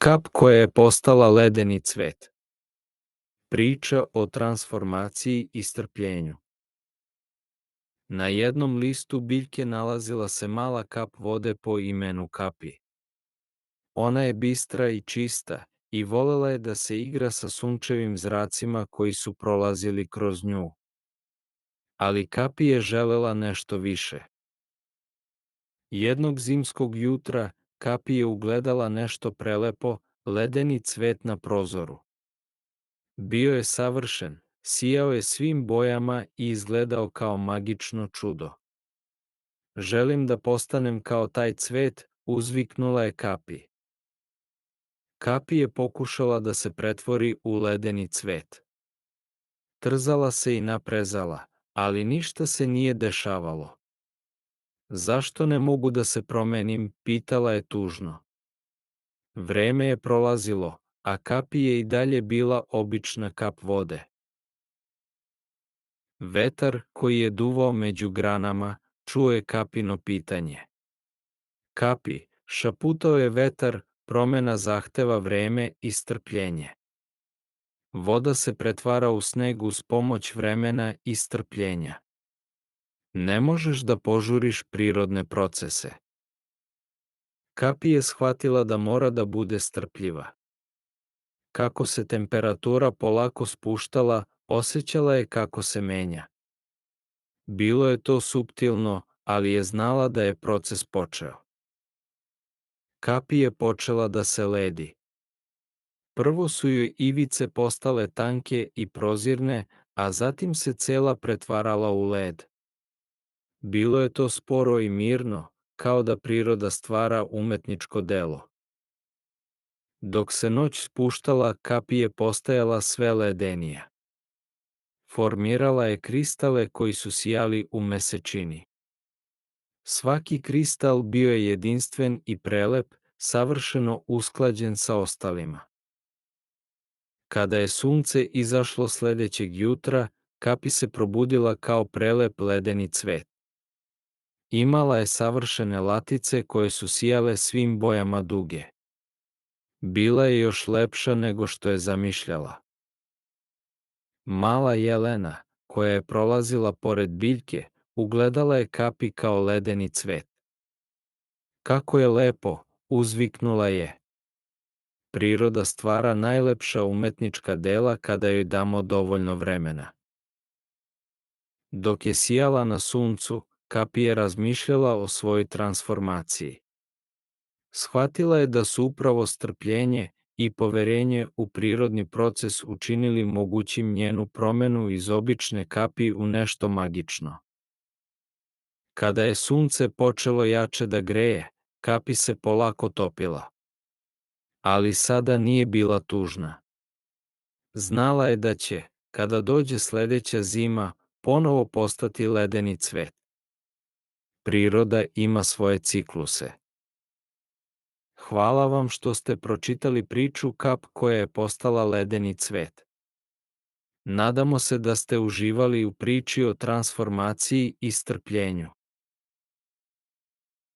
Kap koja je postala ledeni cvet. Priča o transformaciji i strpljenju. Na jednom listu biljke nalazila se mala kap vode po imenu Kapi. Ona je bistra i čista i volela je da se igra sa sunčevim zracima koji su prolazili kroz nju. Ali Kapi je želela nešto više. Jednog zimskog jutra Kapi je ugledala nešto prelepo, ledeni cvet na prozoru. Bio je savršen, sijao je svim bojama i izgledao kao magično čudo. Želim da postanem kao taj cvet, uzviknula je Kapi. Kapi je pokušala da se pretvori u ledeni cvet. Trzala se i naprezala, ali ništa se nije dešavalo. Zašto ne mogu da se promenim, pitala je tužno. Vreme je prolazilo, a Kapi je i dalje bila obična kap vode. Vetar koji je duvao među granama čuo je Kapino pitanje. Kapi, šaputao je vetar, promena zahteva vreme i strpljenje. Voda se pretvara u sneg uz pomoć vremena i strpljenja. Ne možeš da požuriš prirodne procese. Kapi je shvatila da mora da bude strpljiva. Kako se temperatura polako spuštala, osjećala je kako se menja. Bilo je to suptilno, ali je znala da je proces počeo. Kapi je počela da se ledi. Prvo su joj ivice postale tanke i prozirne, a zatim se cela pretvarala u led. Bilo je to sporo i mirno, kao da priroda stvara umetničko delo. Dok se noć spuštala, Kapi je postajala sve ledenija. Formirala je kristale koji su sijali u mesečini. Svaki kristal bio je jedinstven i prelep, savršeno usklađen sa ostalima. Kada je sunce izašlo sledećeg jutra, Kapi se probudila kao prelep ledeni cvet. Imala je savršene latice koje su sijale svim bojama duge. Bila je još lepša nego što je zamišljala. Mala jelena, koja je prolazila pored biljke, ugledala je Kapi kao ledeni cvet. Kako je lepo, uzviknula je. Priroda stvara najlepša umetnička dela kada joj damo dovoljno vremena. Dok je sijala na suncu, Kapi je razmišljala o svojoj transformaciji. Shvatila je da su upravo strpljenje i poverenje u prirodni proces učinili mogućim njenu promenu iz obične Kapi u nešto magično. Kada je sunce počelo jače da greje, Kapi se polako topila. Ali sada nije bila tužna. Znala je da će, kada dođe sledeća zima, ponovo postati ledeni cvet. Priroda ima svoje cikluse. Hvala vam što ste pročitali priču Kap koja je postala ledeni cvet. Nadamo se da ste uživali u priči o transformaciji i strpljenju.